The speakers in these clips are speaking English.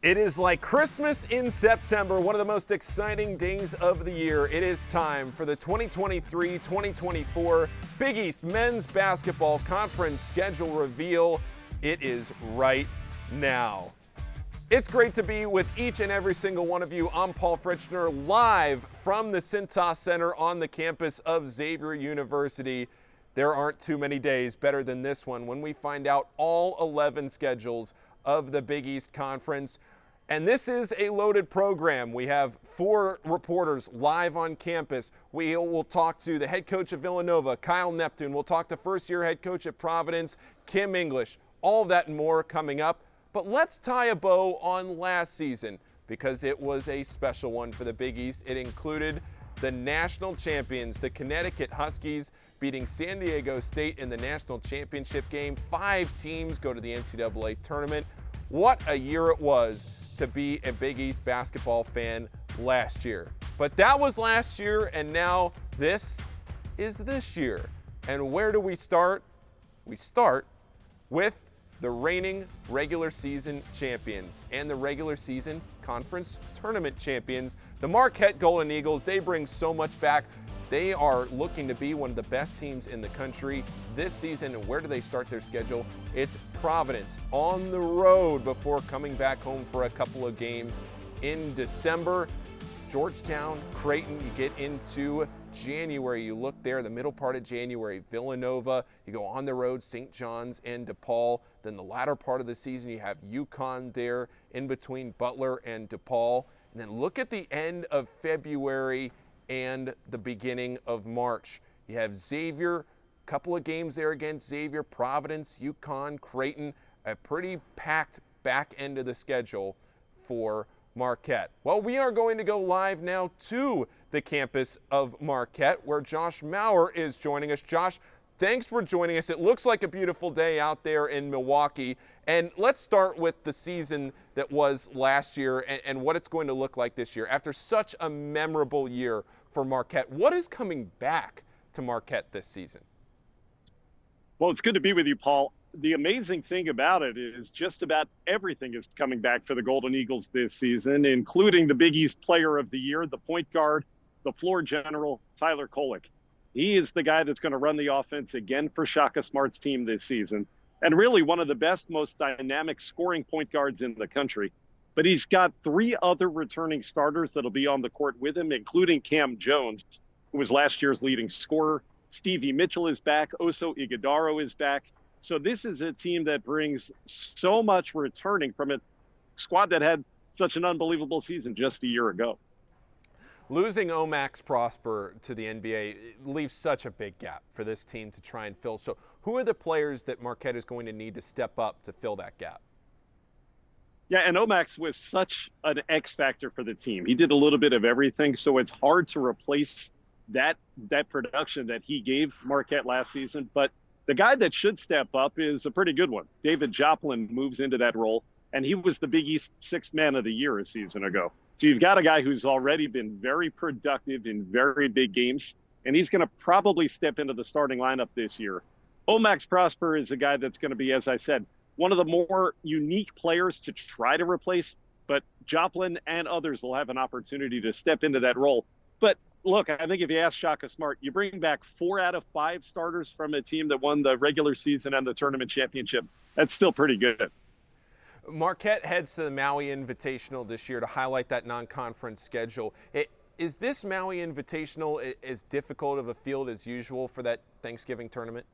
It is like Christmas in September, one of the most exciting days of the year. It is time for the 2023-2024 Big East Men's Basketball Conference schedule reveal. It is right now. It's great to be with each and every single one of you. I'm Paul Fritschner, live from the Seton Center on the campus of Xavier University. There aren't too many days better than this one when we find out all 11 schedules of the Big East Conference. And this is a loaded program. We have 4 reporters live on campus. We will talk to the head coach of Villanova, Kyle Neptune. We'll talk to first-year head coach at Providence, Kim English. All of that and more coming up. But let's tie a bow on last season because it was a special one for the Big East. It included the national champions, the Connecticut Huskies, beating San Diego State in the national championship game. 5 teams go to the NCAA tournament. What a year it was to be a Big East basketball fan last year. But that was last year, and now this is this year. And where do we start? We start with the reigning regular season champions and the regular season conference tournament champions, the Marquette Golden Eagles. They bring so much back. They are looking to be one of the best teams in the country this season. And where do they start their schedule? It's Providence on the road before coming back home for a couple of games in December. Georgetown, Creighton, you get into January. You look there, the middle part of January, Villanova. You go on the road, St. John's and DePaul. Then the latter part of the season, you have UConn there in between Butler and DePaul. And then look at the end of February and the beginning of March. You have Xavier, a couple of games there against Xavier, Providence, UConn, Creighton, a pretty packed back end of the schedule for Marquette. Well, we are going to go live now to the campus of Marquette where Josh Maurer is joining us. Josh, thanks for joining us. It looks like a beautiful day out there in Milwaukee. And let's start with the season that was last year and what it's going to look like this year. After such a memorable year for Marquette, what is coming back to Marquette this season? Well, it's good to be with you, Paul. The amazing thing about it is just about everything is coming back for the Golden Eagles this season, including the Big East Player of the Year, the point guard, the floor general, Tyler Kolek. He is the guy that's going to run the offense again for Shaka Smart's team this season. And really one of the best, most dynamic scoring point guards in the country. But he's got 3 other returning starters that'll be on the court with him, including Cam Jones, who was last year's leading scorer. Stevie Mitchell is back. Oso Ighodaro is back. So this is a team that brings so much returning from a squad that had such an unbelievable season just a year ago. Losing Omax Prosper to the NBA leaves such a big gap for this team to try and fill. So who are the players that Marquette is going to need to step up to fill that gap? Yeah, and Omax was such an X factor for the team. He did a little bit of everything, so it's hard to replace that production that he gave Marquette last season. But the guy that should step up is a pretty good one. David Joplin moves into that role, and he was the Big East Sixth Man of the Year a season ago. So you've got a guy who's already been very productive in very big games, and he's going to probably step into the starting lineup this year. Omax Prosper is a guy that's going to be, as I said, one of the more unique players to try to replace, but Joplin and others will have an opportunity to step into that role. But look, I think if you ask Shaka Smart, you bring back 4 out of 5 starters from a team that won the regular season and the tournament championship. That's still pretty good. Marquette heads to the Maui Invitational this year to highlight that non-conference schedule. Is this Maui Invitational as difficult of a field as usual for that Thanksgiving tournament?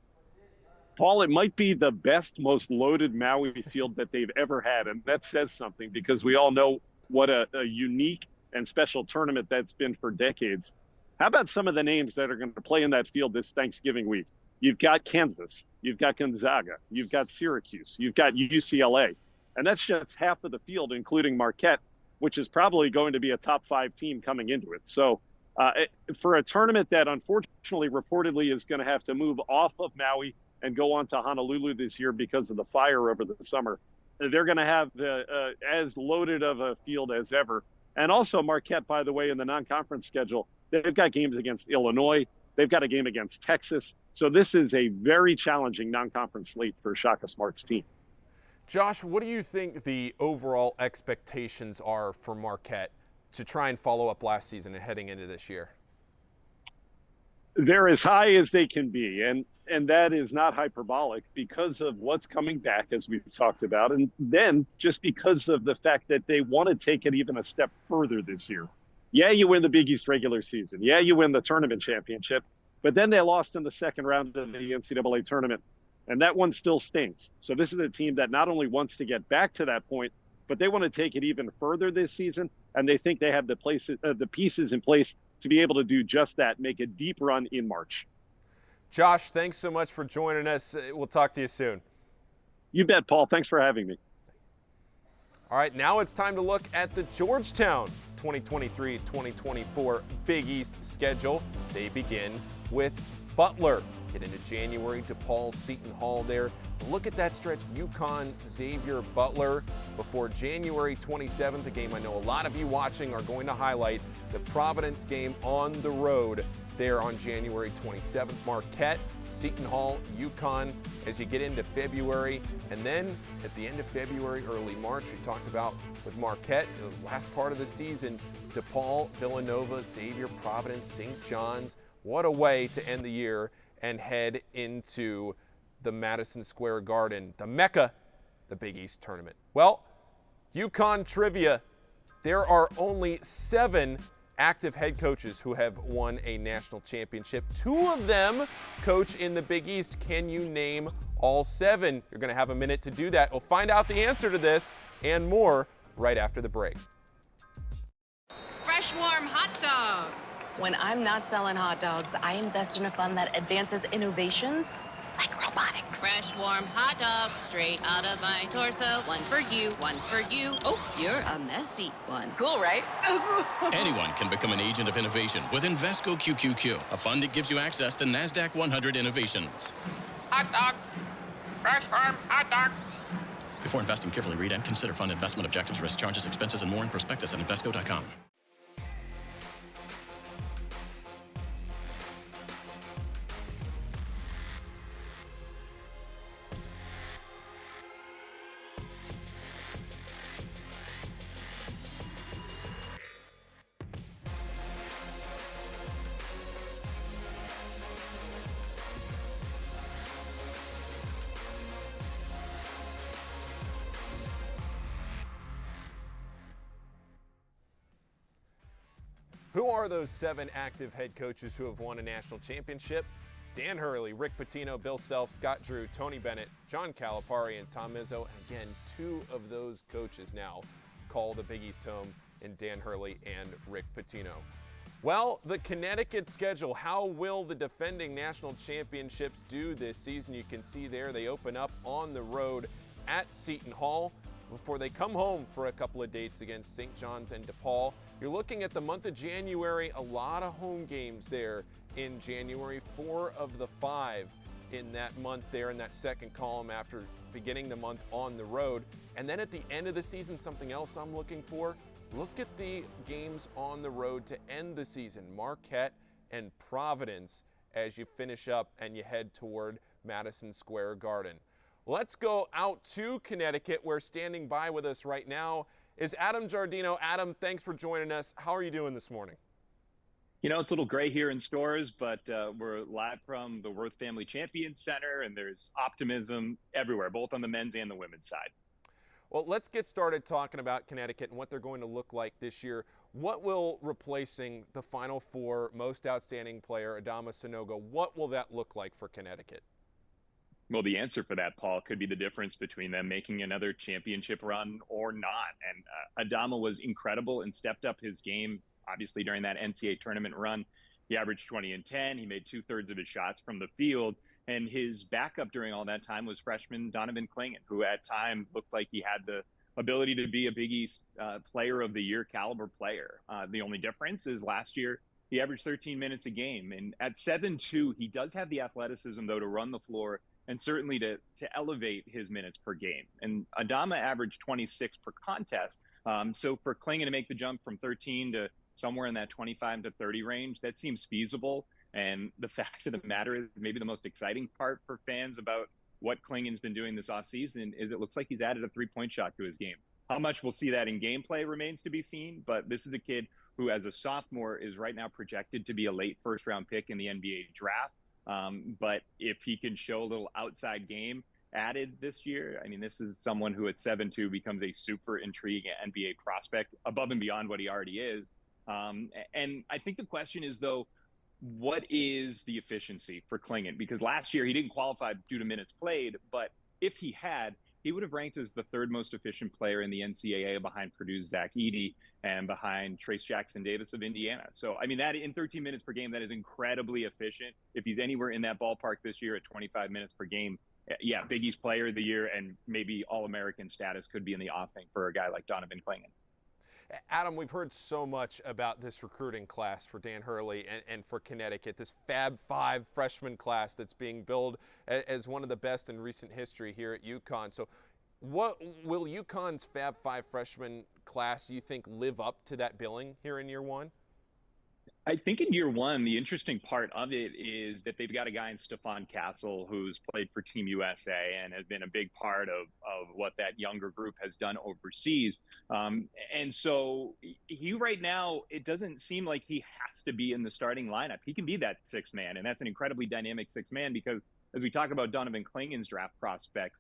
Paul, it might be the best, most loaded Maui field that they've ever had, and that says something because we all know what a unique and special tournament that's been for decades. How about some of the names that are going to play in that field this Thanksgiving week? You've got Kansas, you've got Gonzaga, you've got Syracuse, you've got UCLA. And that's just half of the field, including Marquette, which is probably going to be a top 5 team coming into it. So for a tournament that unfortunately reportedly is going to have to move off of Maui and go on to Honolulu this year because of the fire over the summer, they're going to have as loaded of a field as ever. And also Marquette, by the way, in the non-conference schedule, they've got games against Illinois. They've got a game against Texas. So this is a very challenging non-conference slate for Shaka Smart's team. Josh, what do you think the overall expectations are for Marquette to try and follow up last season and heading into this year? They're as high as they can be, and that is not hyperbolic because of what's coming back, as we've talked about, and then just because of the fact that they want to take it even a step further this year. Yeah, you win the Big East regular season. Yeah, you win the tournament championship, but then they lost in the second round of the NCAA tournament, and that one still stings. So this is a team that not only wants to get back to that point, but they want to take it even further this season, and they think they have the pieces in place to be able to do just that, make a deep run in March. Josh, thanks so much for joining us. We'll talk to you soon. You bet, Paul. Thanks for having me. All right, now it's time to look at the Georgetown 2023-2024 Big East schedule. They begin with Butler. Get into January, DePaul, Seton Hall there. Look at that stretch, UConn, Xavier, Butler. Before January 27th, a game I know a lot of you watching are going to highlight, the Providence game on the road there on January 27th. Marquette, Seton Hall, UConn as you get into February. And then at the end of February, early March, we talked about with Marquette, the last part of the season, DePaul, Villanova, Xavier, Providence, St. John's. What a way to end the year and head into the Madison Square Garden, the Mecca, the Big East tournament. Well, UConn trivia, there are only 7 active head coaches who have won a national championship. 2 of them coach in the Big East. Can you name all 7? You're going to have a minute to do that. We'll find out the answer to this and more right after the break. Fresh, warm hot dogs. When I'm not selling hot dogs, I invest in a fund that advances innovations like robotics. Fresh, warm hot dogs straight out of my torso. One for you, one for you. Oh, you're a messy one. Cool, right? So cool. Anyone can become an agent of innovation with Invesco QQQ, a fund that gives you access to NASDAQ 100 innovations. Hot dogs. Fresh farm hot dogs. Before investing, carefully read and consider fund investment objectives, risk, charges, expenses, and more in prospectus at Invesco.com. Who are those 7 active head coaches who have won a national championship? Dan Hurley, Rick Pitino, Bill Self, Scott Drew, Tony Bennett, John Calipari, and Tom Izzo. And again, 2 of those coaches now call the Big East home in Dan Hurley and Rick Pitino. Well, the Connecticut schedule, how will the defending national championships do this season? You can see there they open up on the road at Seton Hall before they come home for a couple of dates against St. John's and DePaul. You're looking at the month of January, a lot of home games there in January, 4 of the 5 in that month there in that second column after beginning the month on the road. And then at the end of the season, something else I'm looking for, look at the games on the road to end the season, Marquette and Providence, as you finish up and you head toward Madison Square Garden. Let's go out to Connecticut, where standing by with us right now is Adam Giardino. Adam, thanks for joining us. How are you doing this morning? You know, it's a little gray here in stores, but we're live from the Worth Family Champions Center, and there's optimism everywhere, both on the men's and the women's side. Well, let's get started talking about Connecticut and what they're going to look like this year. What will replacing the Final Four most outstanding player, Adama Sanogo, what will that look like for Connecticut? Well, the answer for that, Paul, could be the difference between them making another championship run or not. And Adama was incredible and stepped up his game, obviously, during that NCAA tournament run. He averaged 20 and 10. He made 2/3 of his shots from the field. And his backup during all that time was freshman Donovan Clingan, who at time looked like he had the ability to be a Big East player of the year caliber player. The only difference is last year he averaged 13 minutes a game. And at 7'2", he does have the athleticism, though, to run the floor and certainly to elevate his minutes per game. And Adama averaged 26 per contest. So for Clingan to make the jump from 13 to somewhere in that 25 to 30 range, that seems feasible. And the fact of the matter is maybe the most exciting part for fans about what Klingen's been doing this offseason is it looks like he's added a three-point shot to his game. How much we'll see that in gameplay remains to be seen, but this is a kid who, as a sophomore, is right now projected to be a late first-round pick in the NBA draft. But if he can show a little outside game added this year, I mean, this is someone who at 7'2" becomes a super intriguing NBA prospect above and beyond what he already is. And I think the question is, though, what is the efficiency for Klingen? Because last year he didn't qualify due to minutes played, but if he had, he would have ranked as the third most efficient player in the NCAA behind Purdue's Zach Edey and behind Trace Jackson Davis of Indiana. So, I mean, that in 13 minutes per game, that is incredibly efficient. If he's anywhere in that ballpark this year at 25 minutes per game, yeah, Big East Player of the Year and maybe All-American status could be in the offing for a guy like Donovan Klingen. Adam, we've heard so much about this recruiting class for Dan Hurley and for Connecticut, this Fab Five freshman class that's being billed as one of the best in recent history here at UConn. So what will UConn's Fab Five freshman class, do you think, live up to that billing here in year one? I think in year one, the interesting part of it is that they've got a guy in Stephon Castle who's played for Team USA and has been a big part of what that younger group has done overseas. And so he right now, it doesn't seem like he has to be in the starting lineup. He can be that sixth man, and that's an incredibly dynamic sixth man because as we talk about Donovan Klingen's draft prospects,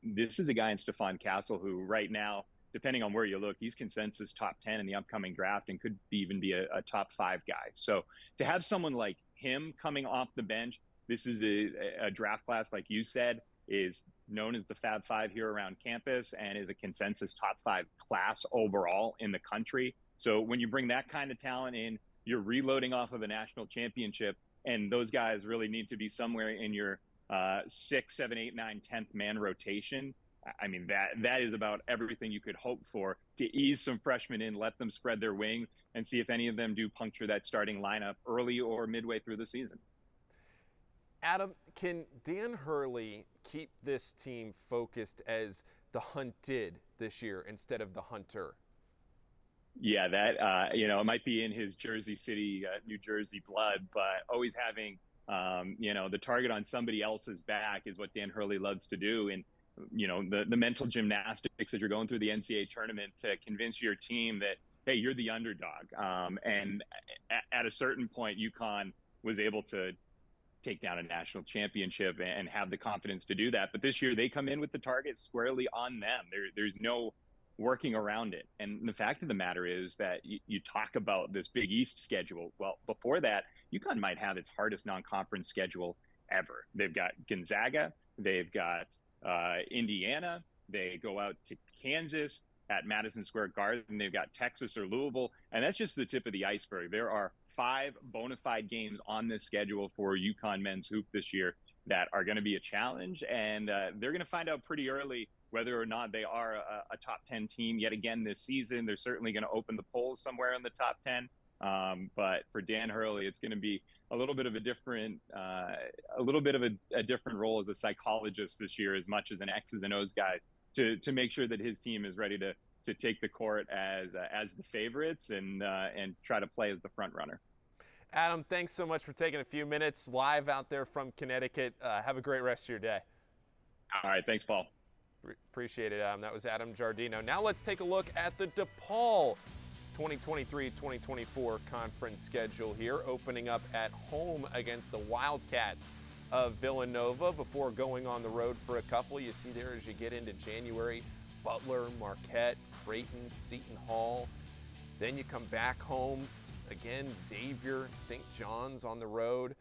this is a guy in Stephon Castle who right now, depending on where you look, he's consensus top 10 in the upcoming draft and could even be a top 5 guy. So to have someone like him coming off the bench, this is a draft class, like you said, is known as the Fab Five here around campus and is a consensus top 5 class overall in the country. So when you bring that kind of talent in, you're reloading off of a national championship, and those guys really need to be somewhere in your 6, 7, 8, 9, 10th man rotation. I mean, that is about everything you could hope for to ease some freshmen in, let them spread their wing, and see if any of them do puncture that starting lineup early or midway through the season. Adam, can Dan Hurley keep this team focused as the Hunt did this year instead of the Hunter? Yeah, that, it might be in his Jersey City, New Jersey blood, but always having, the target on somebody else's back is what Dan Hurley loves to do. And the mental gymnastics as you're going through the NCAA tournament to convince your team that, hey, you're the underdog. And at a certain point, UConn was able to take down a national championship and have the confidence to do that. But this year they come in with the target squarely on them. There's no working around it. And the fact of the matter is that you talk about this Big East schedule. Well, before that, UConn might have its hardest non-conference schedule ever. They've got Gonzaga, they've got Indiana, they go out to Kansas at Madison Square Garden, they've got Texas or Louisville, and that's just the tip of the iceberg. There are 5 bona fide games on this schedule for UConn men's hoop this year that are going to be a challenge, and they're going to find out pretty early whether or not they are a top 10 team yet again this season. They're certainly going to open the polls somewhere in the top 10. But for Dan Hurley, it's going to be a little bit of a different role as a psychologist this year, as much as an X's and O's guy, to make sure that his team is ready to take the court as the favorites and try to play as the front runner. Adam, thanks so much for taking a few minutes live out there from Connecticut. Have a great rest of your day. All right, thanks, Paul. Appreciate it, Adam. That was Adam Giardino. Now let's take a look at the DePaul 2023-2024 conference schedule here, opening up at home against the Wildcats of Villanova before going on the road for a couple. You see there as you get into January, Butler, Marquette, Creighton, Seton Hall. Then you come back home, again, Xavier, St. John's on the road,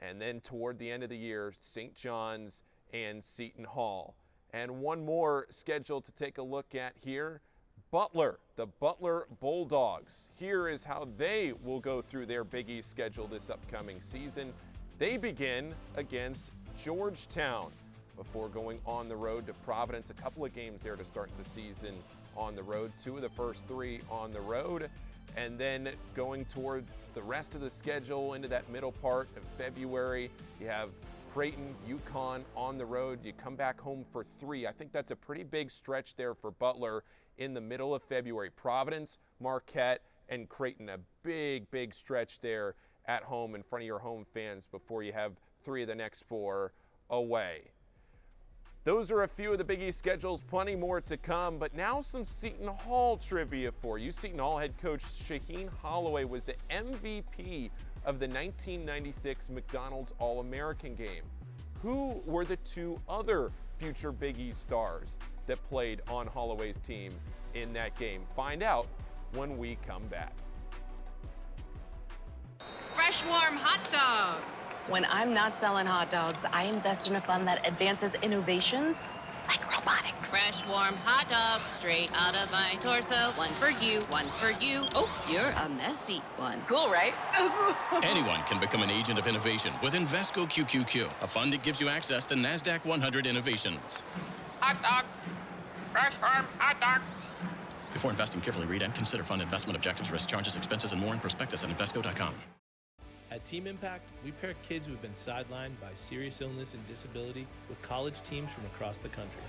and then toward the end of the year, St. John's and Seton Hall. And one more schedule to take a look at here, Butler, the Butler Bulldogs. Here is how they will go through their Big East schedule this upcoming season. They begin against Georgetown before going on the road to Providence. A couple of games there to start the season on the road, 2 of the first 3 on the road. And then going toward the rest of the schedule into that middle part of February, you have Creighton, UConn on the road. You come back home for 3. I think that's a pretty big stretch there for Butler in the middle of February. Providence, Marquette, and Creighton. A big, big stretch there at home in front of your home fans before you have 3 of the next 4 away. Those are a few of the Big East schedules, plenty more to come, but now some Seton Hall trivia for you. Seton Hall head coach Shaheen Holloway was the MVP of the 1996 McDonald's All-American game. Who were the two other future Big East stars that played on Holloway's team in that game? Find out when we come back. Fresh warm hot dogs. When I'm not selling hot dogs, I invest in a fund that advances innovations like robotics. Fresh warm hot dogs straight out of my torso. One for you, one for you. Oh, you're a messy one. Cool, right? So cool. Anyone can become an agent of innovation with Invesco QQQ, a fund that gives you access to NASDAQ 100 innovations. Hot dogs. Fresh farm hot dogs. Before investing, carefully read and consider fund investment objectives, risk, charges, expenses, and more in prospectus at Invesco.com. At Team Impact, we pair kids who have been sidelined by serious illness and disability with college teams from across the country.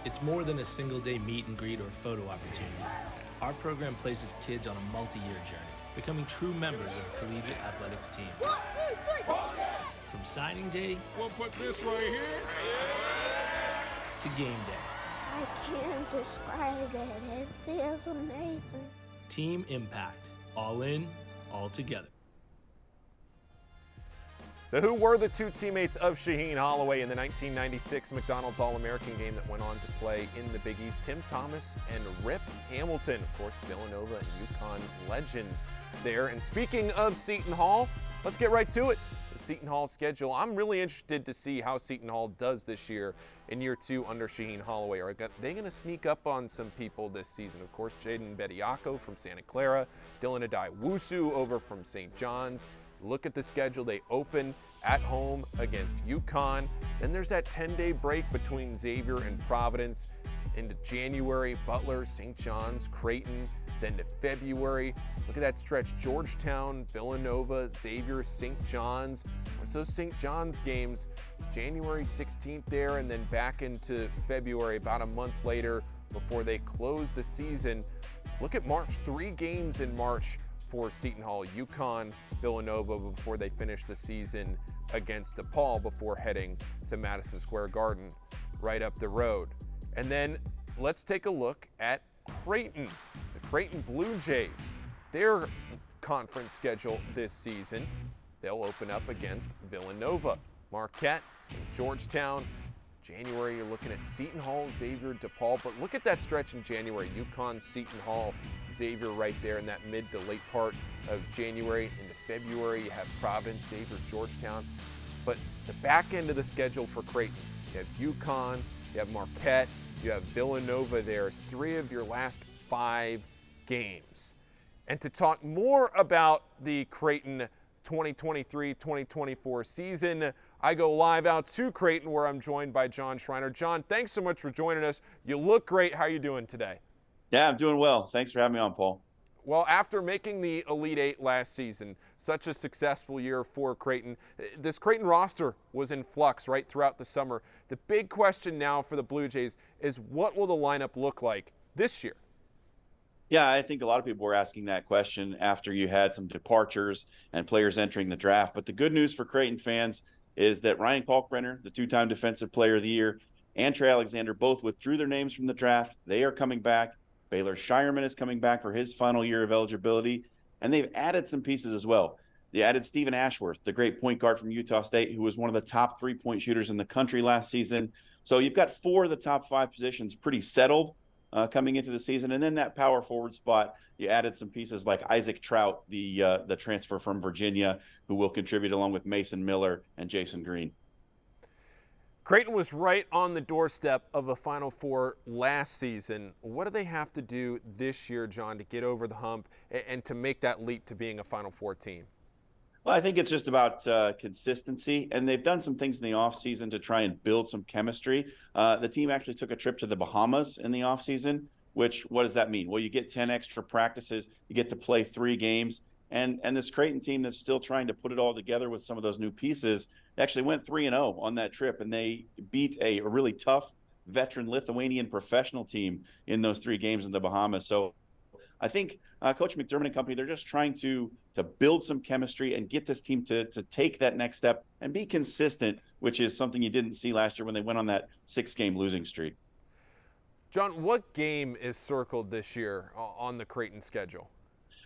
It's more than a single-day meet and greet or photo opportunity. Our program places kids on a multi-year journey, becoming true members of a collegiate athletics team. 1, 2, 3. From signing day We'll put this right here. to game day, I can't describe it. It feels amazing. Team Impact. All in, all together. So who were the two teammates of Shaheen Holloway in the 1996 McDonald's All-American game that went on to play in the Big East? Tim Thomas and Rip Hamilton, of course, Villanova and UConn legends there. And speaking of Seton Hall, let's get right to it. The Seton Hall schedule. I'm really interested to see how Seton Hall does this year in year 2 under Shaheen Holloway. Are they going to sneak up on some people this season? Of course, Jaden Bediako from Santa Clara, Dylan Adai-Wusu over from St. John's. Look at the schedule. They open at home against UConn. Then there's that 10-day break between Xavier and Providence. Into January, Butler, St. John's, Creighton. Then to February, look at that stretch. Georgetown, Villanova, Xavier, St. John's. There's those St. John's games, January 16th there, and then back into February about a month later before they close the season. Look at March, 3 games in March for Seton Hall, UConn, Villanova before they finish the season against DePaul before heading to Madison Square Garden right up the road. And then let's take a look at Creighton, the Creighton Blue Jays, their conference schedule this season. They'll open up against Villanova, Marquette, Georgetown. January, you're looking at Seton Hall, Xavier, DePaul, but look at that stretch in January. UConn, Seton Hall, Xavier right there in that mid to late part of January. Into February, you have Providence, Xavier, Georgetown. But the back end of the schedule for Creighton, you have UConn, you have Marquette, you have Villanova there. It's 3 of your last 5 games. And to talk more about the Creighton 2023-2024 season, I go live out to Creighton where I'm joined by John Schreiner. John, thanks so much for joining us. You look great. How are you doing today? Yeah, I'm doing well. Thanks for having me on, Paul. Well, after making the Elite Eight last season, such a successful year for Creighton, this Creighton roster was in flux right throughout the summer. The big question now for the Blue Jays is what will the lineup look like this year? Yeah, I think a lot of people were asking that question after you had some departures and players entering the draft. But the good news for Creighton fans is that Ryan Kalkbrenner, the 2-time Defensive Player of the Year, and Trey Alexander both withdrew their names from the draft. They are coming back. Baylor Shireman is coming back for his final year of eligibility. And they've added some pieces as well. They added Stephen Ashworth, the great point guard from Utah State, who was one of the top 3-point shooters in the country last season. So you've got 4 of the top 5 positions pretty settled coming into the season. And then that power forward spot, you added some pieces like Isaac Trout, the transfer from Virginia, who will contribute along with Mason Miller and Jason Green. Creighton was right on the doorstep of a Final Four last season. What do they have to do this year, John, to get over the hump and to make that leap to being a Final Four team? Well, I think it's just about consistency, and they've done some things in the offseason to try and build some chemistry. The team actually took a trip to the Bahamas in the offseason, which, what does that mean? Well, you get 10 extra practices, you get to play 3 games, and this Creighton team that's still trying to put it all together with some of those new pieces actually went 3-0 on that trip, and they beat a really tough veteran Lithuanian professional team in those 3 games in the Bahamas. So I think Coach McDermott and company, they're just trying to build some chemistry and get this team to take that next step and be consistent, which is something you didn't see last year when they went on that 6-game losing streak. John, what game is circled this year on the Creighton schedule?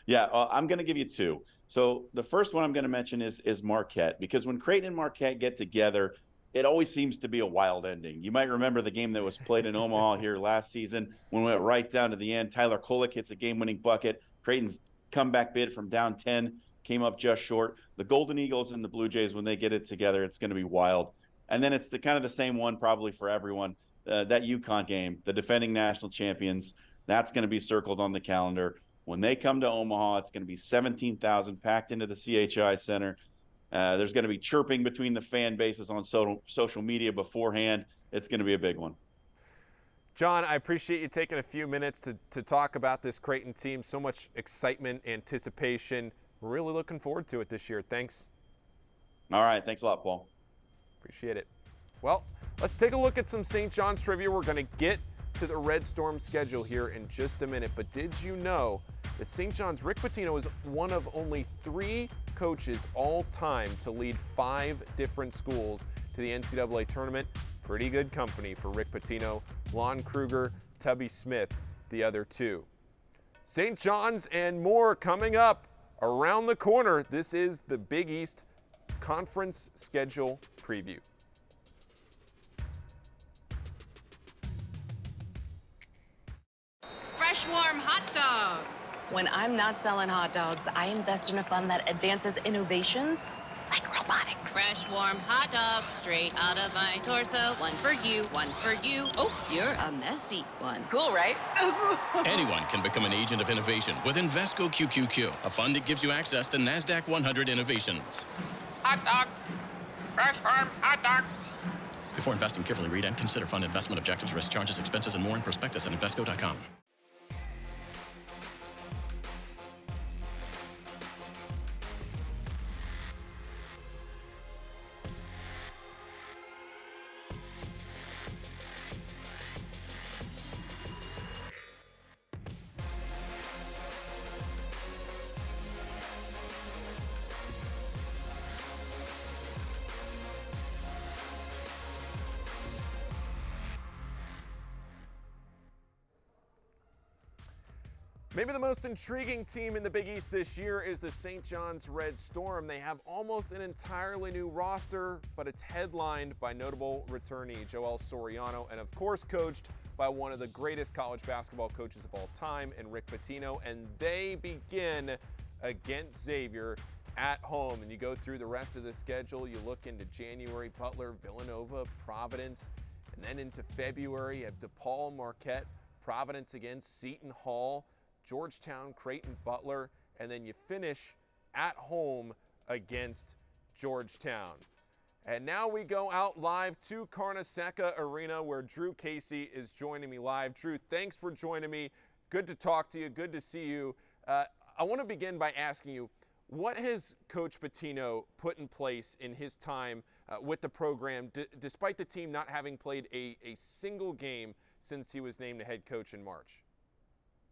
Yeah, I'm going to give you two. So the first one I'm going to mention is Marquette, because when Creighton and Marquette get together, it always seems to be a wild ending. You might remember the game that was played in Omaha here last season when we went right down to the end. Tyler Kolek hits a game-winning bucket. Creighton's comeback bid from down 10 came up just short. The Golden Eagles and the Blue Jays, when they get it together, it's going to be wild. And then it's the kind of the same one probably for everyone. That UConn game, the defending national champions, that's going to be circled on the calendar. When they come to Omaha, it's going to be 17,000 packed into the CHI Center. There's going to be chirping between the fan bases on social media beforehand. It's going to be a big one. John, I appreciate you taking a few minutes to talk about this Creighton team. So much excitement, anticipation. We're really looking forward to it this year. Thanks. All right. Thanks a lot, Paul. Appreciate it. Well, let's take a look at some St. John's trivia. We're going to get to the Red Storm schedule here in just a minute. But did you know that St. John's Rick Pitino is one of only 3 coaches all time to lead 5 different schools to the NCAA tournament? Pretty good company for Rick Pitino. Lon Kruger, Tubby Smith, the other 2. St. John's and more coming up around the corner. This is the Big East Conference Schedule Preview. Fresh, warm hot dogs. When I'm not selling hot dogs, I invest in a fund that advances innovations like robotics. Fresh, warm hot dogs straight out of my torso. One for you, one for you. Oh, you're a messy one. Cool, right? So cool. Anyone can become an agent of innovation with Invesco QQQ, a fund that gives you access to NASDAQ 100 innovations. Hot dogs. Fresh farm hot dogs. Before investing, carefully read and consider fund investment objectives, risk, charges, expenses, and more in prospectus at Invesco.com. Maybe the most intriguing team in the Big East this year is the St. John's Red Storm. They have almost an entirely new roster, but it's headlined by notable returnee Joel Soriano, and of course coached by one of the greatest college basketball coaches of all time, in Rick Pitino. And they begin against Xavier at home. And you go through the rest of the schedule, you look into January, Butler, Villanova, Providence, and then into February you have DePaul, Marquette, Providence again, Seton Hall, Georgetown, Creighton, Butler, and then you finish at home against Georgetown. And now we go out live to Carnesecca Arena, where Drew Casey is joining me live. Drew, thanks for joining me. Good to talk to you. Good to see you. I want to begin by asking you, what has Coach Pitino put in place in his time with the program, despite the team not having played a single game since he was named the head coach in March?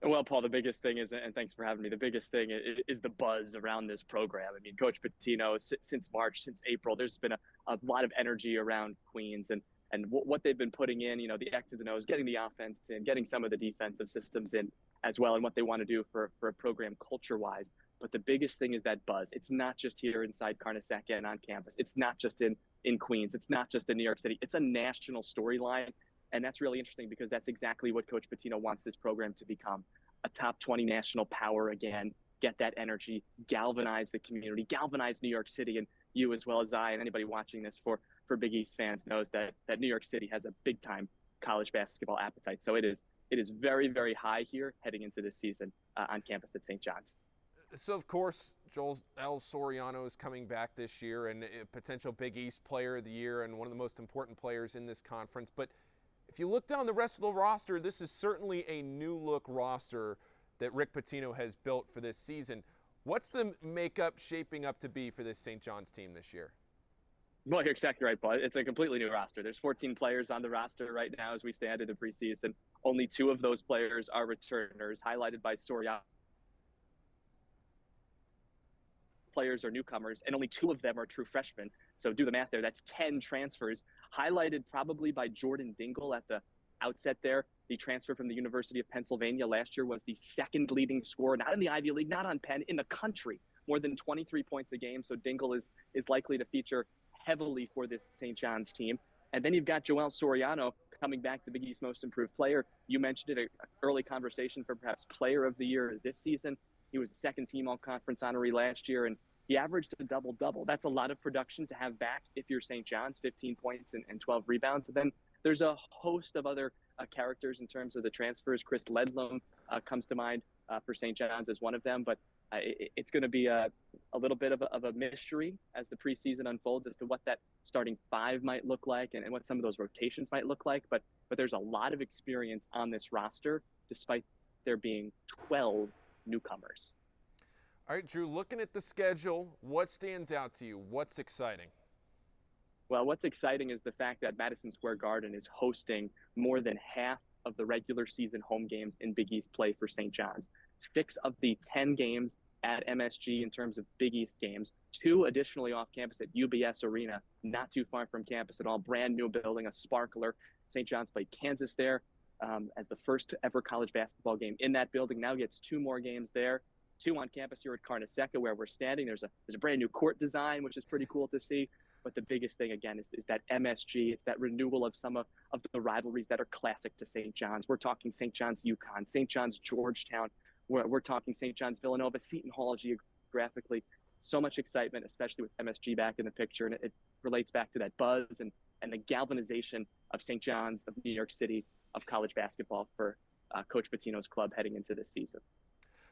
Well, Paul, the biggest thing is, and thanks for having me, the biggest thing is the buzz around this program. I mean, Coach Pitino, since March, since April, there's been a lot of energy around Queens and what they've been putting in, you know, the X's and O's, getting the offense in, getting some of the defensive systems in as well, and what they want to do for a program culture-wise. But the biggest thing is that buzz. It's not just here inside Carnesecca and on campus. It's not just in Queens. It's not just in New York City. It's a national storyline. And that's really interesting because that's exactly what Coach Pitino wants this program to become, a top 20 national power again, get that energy, galvanize the community, galvanize New York City. And you, as well as I and anybody watching this for Big East fans, knows that New York City has a big time college basketball appetite. So it is very, very high here heading into this season on campus at St. John's. So, of course, Joel Soriano is coming back this year and a potential Big East player of the year and one of the most important players in this conference. But if you look down the rest of the roster, this is certainly a new-look roster that Rick Pitino has built for this season. What's the makeup shaping up to be for this St. John's team this year? Well, you're exactly right, Paul. It's a completely new roster. There's 14 players on the roster right now as we stand in the preseason. Only 2 of those players are returners, highlighted by Soriano players are newcomers, and only 2 of them are true freshmen. So do the math there. That's 10 transfers, highlighted probably by Jordan Dingle at the outset there. The transfer from the University of Pennsylvania last year was the 2nd leading scorer, not in the Ivy League, not on Penn, in the country, more than 23 points a game. So Dingle is likely to feature heavily for this St. John's team. And then you've got Joel Soriano coming back, the Big East most improved player. You mentioned it, an early conversation for perhaps player of the year this season. He was a 2nd team all-conference honoree last year, and he averaged a double-double. That's a lot of production to have back if you're St. John's, 15 points and 12 rebounds. And then there's a host of other characters in terms of the transfers. Chris Ledlum comes to mind for St. John's as one of them, but it's going to be a little bit of a mystery as the preseason unfolds as to what that starting 5 might look like and what some of those rotations might look like. But there's a lot of experience on this roster, despite there being 12 newcomers. All right, Drew, looking at the schedule, what stands out to you? What's exciting? Well, what's exciting is the fact that Madison Square Garden is hosting more than half of the regular season home games in Big East play for St. John's. 6 of the 10 games at MSG in terms of Big East games, 2 additionally off campus at UBS Arena, not too far from campus at all. Brand new building, a sparkler. St. John's played Kansas there as the first ever college basketball game in that building. Now gets 2 more games there. 2 on campus here at Carnesecca where we're standing. There's a brand new court design, which is pretty cool to see. But the biggest thing, again, is that MSG. It's that renewal of some of the rivalries that are classic to St. John's. We're talking St. John's UConn, St. John's Georgetown. We're talking St. John's Villanova, Seton Hall geographically. So much excitement, especially with MSG back in the picture. And it relates back to that buzz and the galvanization of St. John's, of New York City, of college basketball for Coach Pitino's club heading into this season.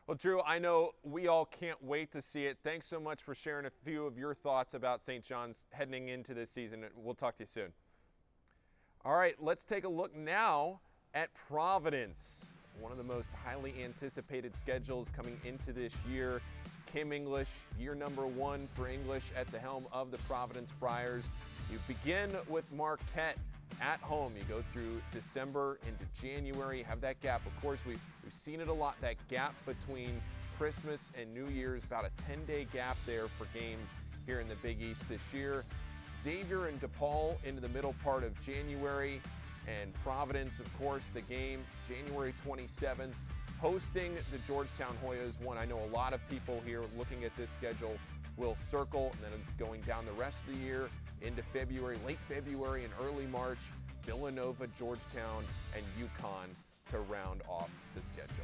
Well, Drew, I know we all can't wait to see it. Thanks so much for sharing a few of your thoughts about St. John's heading into this season. We'll talk to you soon. All right, let's take a look now at Providence. One of the most highly anticipated schedules coming into this year. Kim English, year number 1 for English at the helm of the Providence Friars. You begin with Marquette at home. You go through December into January, have that gap. Of course, we've seen it a lot, that gap between Christmas and New Year's, about a 10-day gap there for games here in the Big East this year. Xavier and DePaul into the middle part of January, and Providence, of course, the game January 27th, hosting the Georgetown Hoyas, one I know a lot of people here looking at this schedule will circle, and then going down the rest of the year into February, late February and early March, Villanova, Georgetown, and UConn to round off the schedule.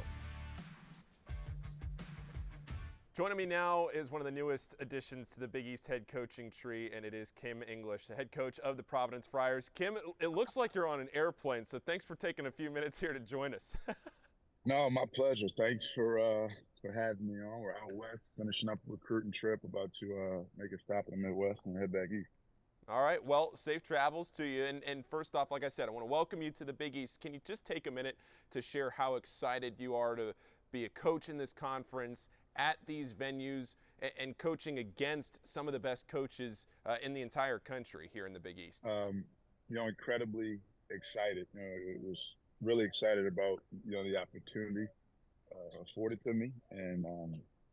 Joining me now is one of the newest additions to the Big East head coaching tree, and it is Kim English, the head coach of the Providence Friars. Kim, it looks like you're on an airplane, so thanks for taking a few minutes here to join us. No, my pleasure. Thanks for having me on. We're out west, finishing up a recruiting trip, about to make a stop in the Midwest and head back east. All right, well, safe travels to you. And first off, like I said, I want to welcome you to the Big East. Can you just take a minute to share how excited you are to be a coach in this conference, at these venues, and coaching against some of the best coaches in the entire country here in the Big East? Incredibly excited. It was really excited about, the opportunity afforded to me. And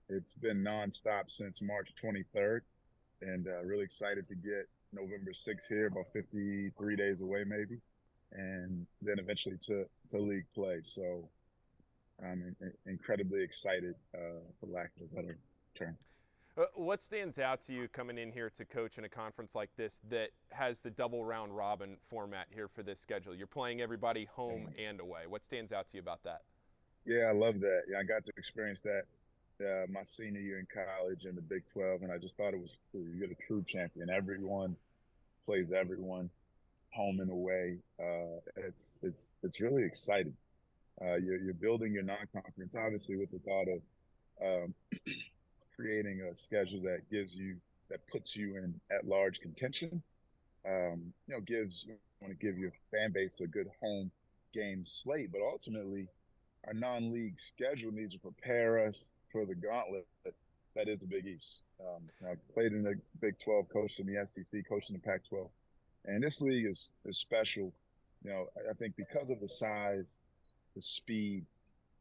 it's been nonstop since March 23rd. And really excited to get November 6th here, about 53 days away maybe, and then eventually to league play. So I'm incredibly excited, for lack of a better term. What stands out to you coming in here to coach in a conference like this that has the double round robin format here for this schedule? You're playing everybody home and away. What stands out to you about that? Yeah, I love that. I got to experience that my senior year in college in the Big 12, and I just thought it was cool. You get a true champion. Everyone plays everyone, home and away. It's really exciting. You're building your non-conference, obviously, with the thought of creating a schedule that puts you in at-large contention. Want to give your fan base a good home game slate, but ultimately, our non-league schedule needs to prepare us for the gauntlet that is the Big East. I've played in the Big 12, coached in the SEC, coached in the Pac-12, and this league is special. I think because of the size, the speed,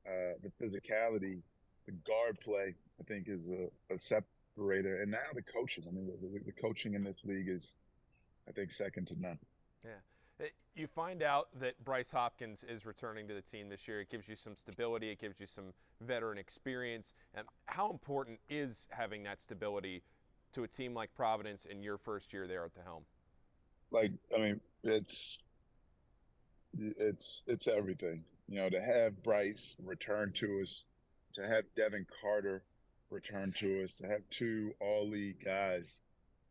the physicality, the guard play, I think is a separator. And now the coaching. I mean, the coaching in this league is, I think, second to none. Yeah. You find out that Bryce Hopkins is returning to the team this year. It gives you some stability. It gives you some veteran experience. And how important is having that stability to a team like Providence in your first year there at the helm? Like, I mean, it's everything. You know, to have Bryce return to us, to have Devin Carter return to us, to have two all-league guys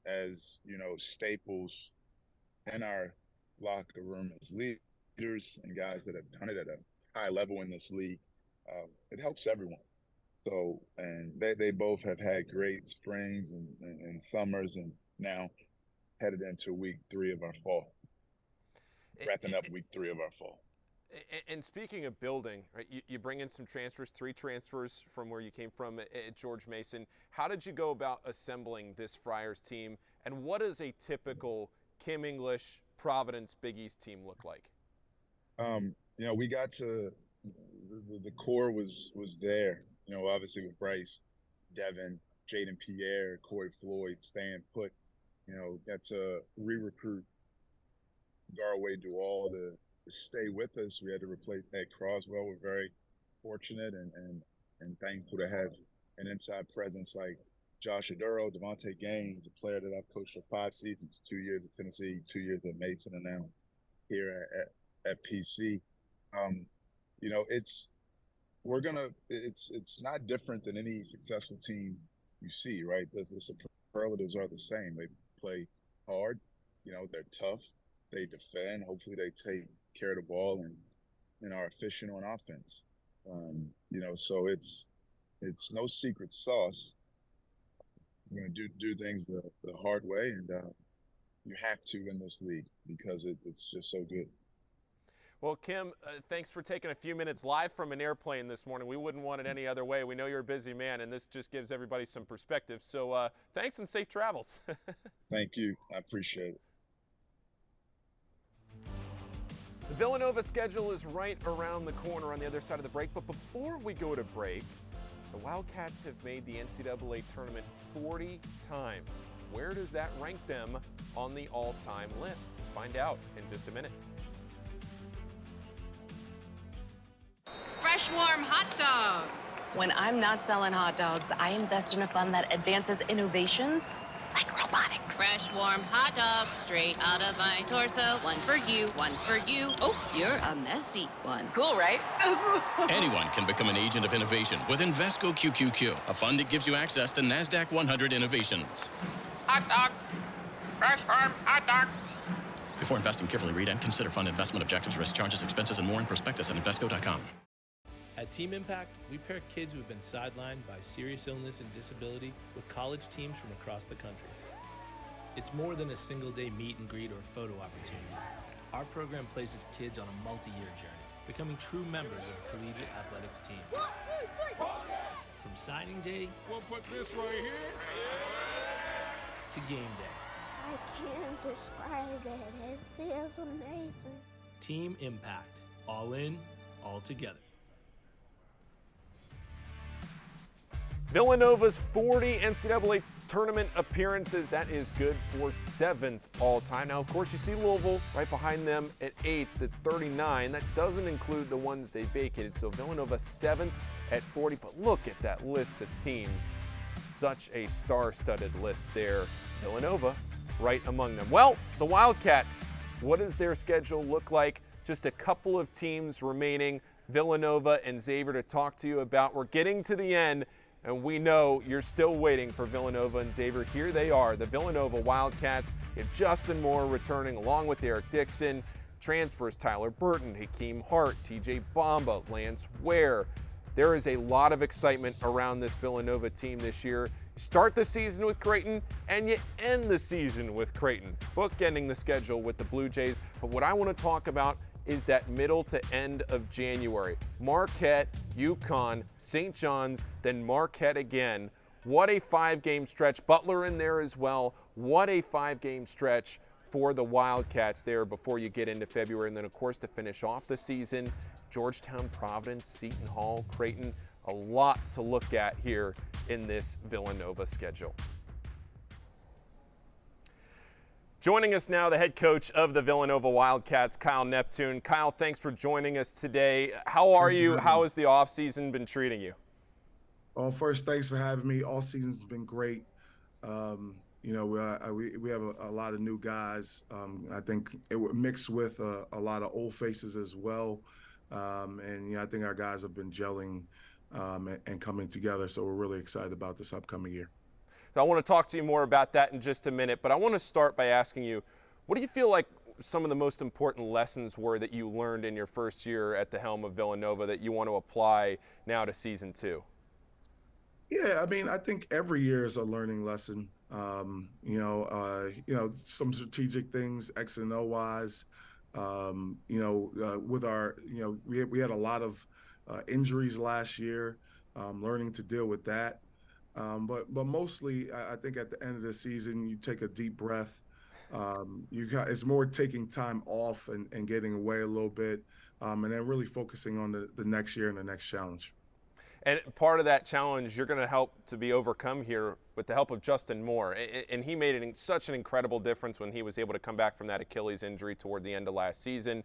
as, you know, staples in our locker room as leaders and guys that have done it at a high level in this league, it helps everyone. So, and they both have had great springs and summers, and now headed into week 3 of our fall, wrapping up week 3 of our fall. And speaking of building, right, you bring in some transfers, 3 transfers from where you came from at George Mason. How did you go about assembling this Friars team, and what does a typical Kim English Providence Big East team look like? You know, we got to the core was there. You know, obviously with Bryce, Devin, Jaden Pierre, Corey Floyd staying put. You know, that's a re-recruit Garway Dual to stay with us. We had to replace Ed Croswell. We're very fortunate and thankful to have an inside presence like Josh Aduro, Devontae Gaines, a player that I've coached for 5 seasons, 2 years at Tennessee, 2 years at Mason, and now here at PC. You know, it's not different than any successful team you see, right? The superlatives are the same. They play hard, you know, they're tough, they defend, hopefully they take care of the ball and are efficient on offense. You know, so it's no secret sauce. We're going to do things the hard way, and you have to in this league because it's just so good. Well, Kim, thanks for taking a few minutes live from an airplane this morning. We wouldn't want it any other way. We know you're a busy man, and this just gives everybody some perspective. So thanks and safe travels. Thank you. I appreciate it. The Villanova schedule is right around the corner on the other side of the break. But before we go to break, the Wildcats have made the NCAA tournament 40 times. Where does that rank them on the all-time list? Find out in just a minute. Fresh, warm hot dogs. When I'm not selling hot dogs, I invest in a fund that advances innovations like robotics. Fresh, warm hot dogs straight out of my torso. One for you, one for you. Oh, you're a messy one. Cool, right? So cool. Anyone can become an agent of innovation with Invesco QQQ, a fund that gives you access to NASDAQ 100 innovations. Hot dogs. Fresh farm hot dogs. Before investing, carefully read and consider fund investment objectives, risk, charges, expenses, and more in prospectus at Invesco.com. At Team Impact, we pair kids who have been sidelined by serious illness and disability with college teams from across the country. It's more than a single-day meet and greet or photo opportunity. Our program places kids on a multi-year journey, becoming true members of a collegiate athletics team. 1, 2, 3. From signing day We'll put this right here. to game day. I can't describe it. It feels amazing. Team Impact. All in, all together. Villanova's 40 NCAA tournament appearances. That is good for 7th all-time. Now, of course, you see Louisville right behind them at 8th at 39. That doesn't include the ones they vacated. So Villanova 7th at 40. But look at that list of teams. Such a star-studded list there. Villanova right among them. Well, the Wildcats, what does their schedule look like? Just a couple of teams remaining. Villanova and Xavier to talk to you about. We're getting to the end. And we know you're still waiting for Villanova and Xavier. Here they are, the Villanova Wildcats. You have Justin Moore returning along with Eric Dixon. Transfers Tyler Burton, Hakeem Hart, TJ Bamba, Lance Ware. There is a lot of excitement around this Villanova team this year. You start the season with Creighton and you end the season with Creighton. Bookending the schedule with the Blue Jays. But what I want to talk about is that middle to end of January. Marquette, UConn, St. John's, then Marquette again. What a 5-game stretch. Butler in there as well. What a 5-game stretch for the Wildcats there before you get into February. And then, of course, to finish off the season, Georgetown, Providence, Seton Hall, Creighton. A lot to look at here in this Villanova schedule. Joining us now, the head coach of the Villanova Wildcats, Kyle Neptune. Kyle, thanks for joining us today. How are you? How has the offseason been treating you? Well, first, thanks for having me. All season's been great. We have a lot of new guys. I think it would mix with a lot of old faces as well. I think our guys have been gelling and coming together. So we're really excited about this upcoming year. So I want to talk to you more about that in just a minute, but I want to start by asking you, what do you feel like some of the most important lessons were that you learned in your first year at the helm of Villanova that you want to apply now to season 2? Yeah, I mean, I think every year is a learning lesson. Some strategic things, X and O wise. With our, we had a lot of injuries last year, learning to deal with that. But mostly, I think at the end of the season, you take a deep breath. It's more taking time off and getting away a little bit, and then really focusing on the next year and the next challenge. And part of that challenge you're going to help to be overcome here with the help of Justin Moore. And he made such an incredible difference when he was able to come back from that Achilles injury toward the end of last season.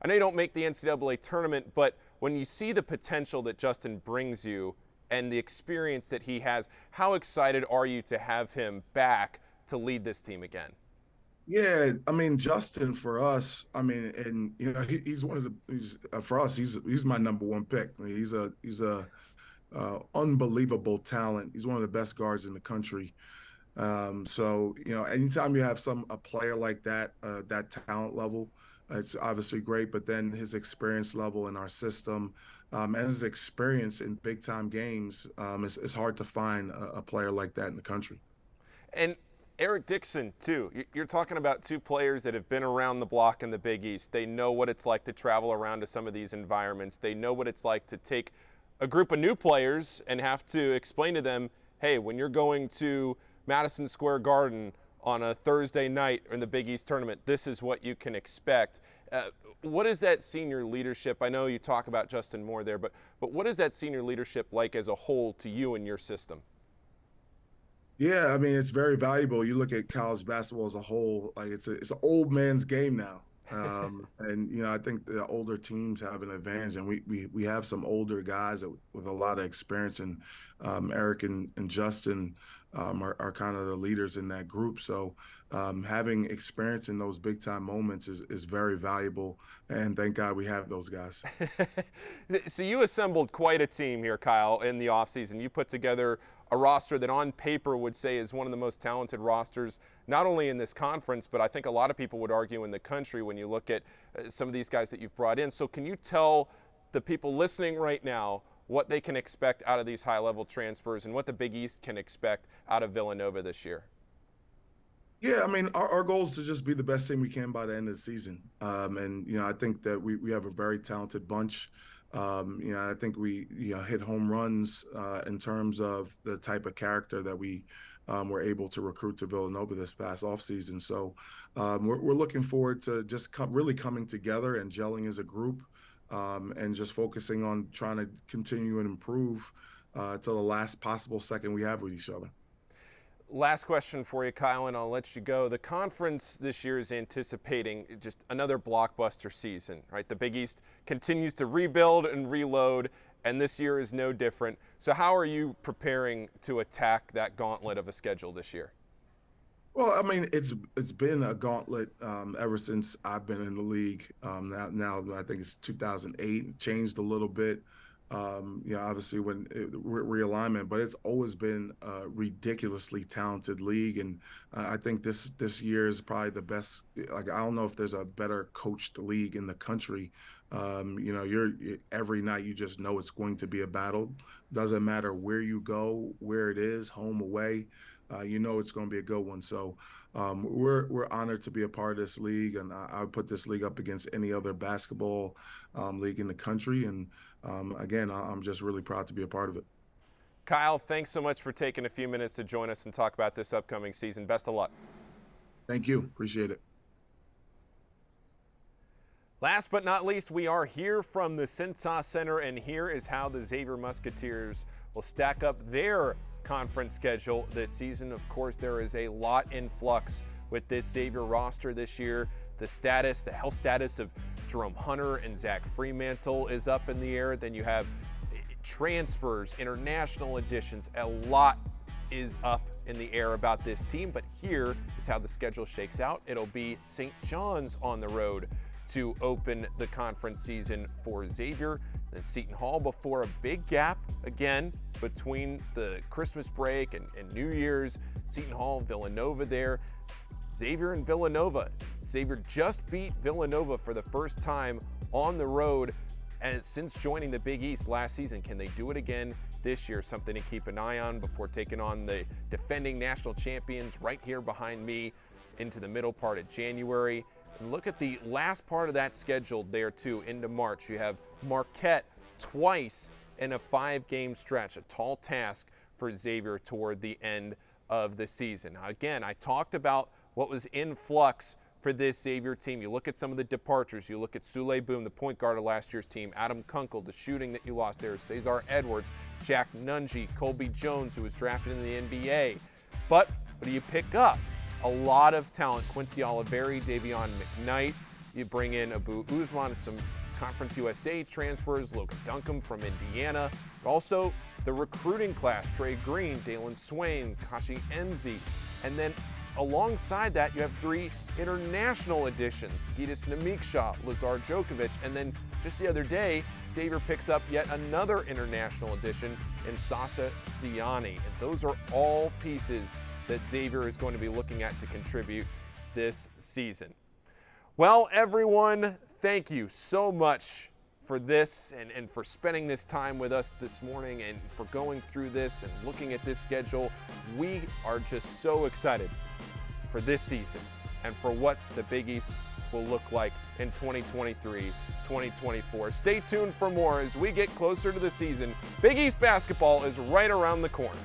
I know you don't make the NCAA tournament, but when you see the potential that Justin brings you and the experience that he has, how excited are you to have him back to lead this team again? Yeah, I mean, Justin for us, I mean, and he's one of the for us, he's my number one pick. I mean, he's a unbelievable talent. He's one of the best guards in the country. Anytime you have a player like that, that talent level, it's obviously great. But then his experience level in our system, and his experience in big time games, it's hard to find a player like that in the country. And Eric Dixon, too. You're talking about two players that have been around the block in the Big East. They know what it's like to travel around to some of these environments. They know what it's like to take a group of new players and have to explain to them, hey, when you're going to Madison Square Garden on a Thursday night in the Big East tournament, this is what you can expect. What is that senior leadership? I know you talk about Justin Moore there, but what is that senior leadership like as a whole to you and your system? Yeah, I mean, it's very valuable. You look at college basketball as a whole, like it's an old man's game now. I think the older teams have an advantage, and we have some older guys with a lot of experience, and Eric and Justin are kind of the leaders in that group. So having experience in those big time moments is very valuable, and thank God we have those guys. So you assembled quite a team here, Kyle, in the offseason. You put together a roster that on paper would say is one of the most talented rosters, not only in this conference, but I think a lot of people would argue in the country when you look at some of these guys that you've brought in. So can you tell the people listening right now what they can expect out of these high-level transfers and what the Big East can expect out of Villanova this year? Yeah, I mean, our goal is to just be the best team we can by the end of the season. I think that we have a very talented bunch. I think we hit home runs in terms of the type of character that we were able to recruit to Villanova this past offseason. So we're looking forward to just really coming together and gelling as a group, and just focusing on trying to continue and improve to the last possible second we have with each other. Last question for you, Kyle, and I'll let you go. The conference this year is anticipating just another blockbuster season, right? The Big East continues to rebuild and reload, and this year is no different. So how are you preparing to attack that gauntlet of a schedule this year? Well, I mean, it's been a gauntlet ever since I've been in the league. Now I think it's 2008. It changed a little bit. Obviously when realignment, but it's always been a ridiculously talented league, and I think this year is probably the best. Like, I don't know if there's a better coached league in the country. You're every night you just know it's going to be a battle. Doesn't matter where you go, where it is, home, away. It's going to be a good one. So we're honored to be a part of this league, and I would put this league up against any other basketball league in the country. And again, I'm just really proud to be a part of it. Kyle, thanks so much for taking a few minutes to join us and talk about this upcoming season. Best of luck. Thank you. Appreciate it. Last but not least, we are here from the Cintas Center, and here is how the Xavier Musketeers will stack up their conference schedule this season. Of course, there is a lot in flux with this Xavier roster this year. The health status of Jerome Hunter and Zach Fremantle is up in the air. Then you have transfers, international additions. A lot is up in the air about this team, but here is how the schedule shakes out. It'll be St. John's on the road to open the conference season for Xavier. Then Seton Hall before a big gap again between the Christmas break and New Year's. Seton Hall, Villanova there. Xavier and Villanova. Xavier just beat Villanova for the first time on the road and since joining the Big East last season. Can they do it again this year? Something to keep an eye on before taking on the defending national champions right here behind me into the middle part of January. And look at the last part of that schedule there too, into March. You have Marquette twice in a 5-game stretch, a tall task for Xavier toward the end of the season. Now, again, I talked about what was in flux for this Xavier team. You look at some of the departures. You look at Sule Boom, the point guard of last year's team, Adam Kunkel, the shooting that you lost there, Cesar Edwards, Jack Nungy, Colby Jones, who was drafted in the NBA. But what do you pick up? A lot of talent. Quincy Oliveri, Davion McKnight. You bring in Abu Usman, some Conference USA transfers, Logan Duncombe from Indiana. But also the recruiting class, Trey Green, Dalen Swain, Kashi Enzi. And then alongside that, you have 3 international additions, Gitas Namiksha, Lazar Djokovic, and then just the other day, Xavier picks up yet another international addition in Sasha Siani. And those are all pieces that Xavier is going to be looking at to contribute this season. Well, everyone, thank you so much for this and for spending this time with us this morning and for going through this and looking at this schedule. We are just so excited for this season and for what the Big East will look like in 2023-2024. Stay tuned for more as we get closer to the season. Big East basketball is right around the corner.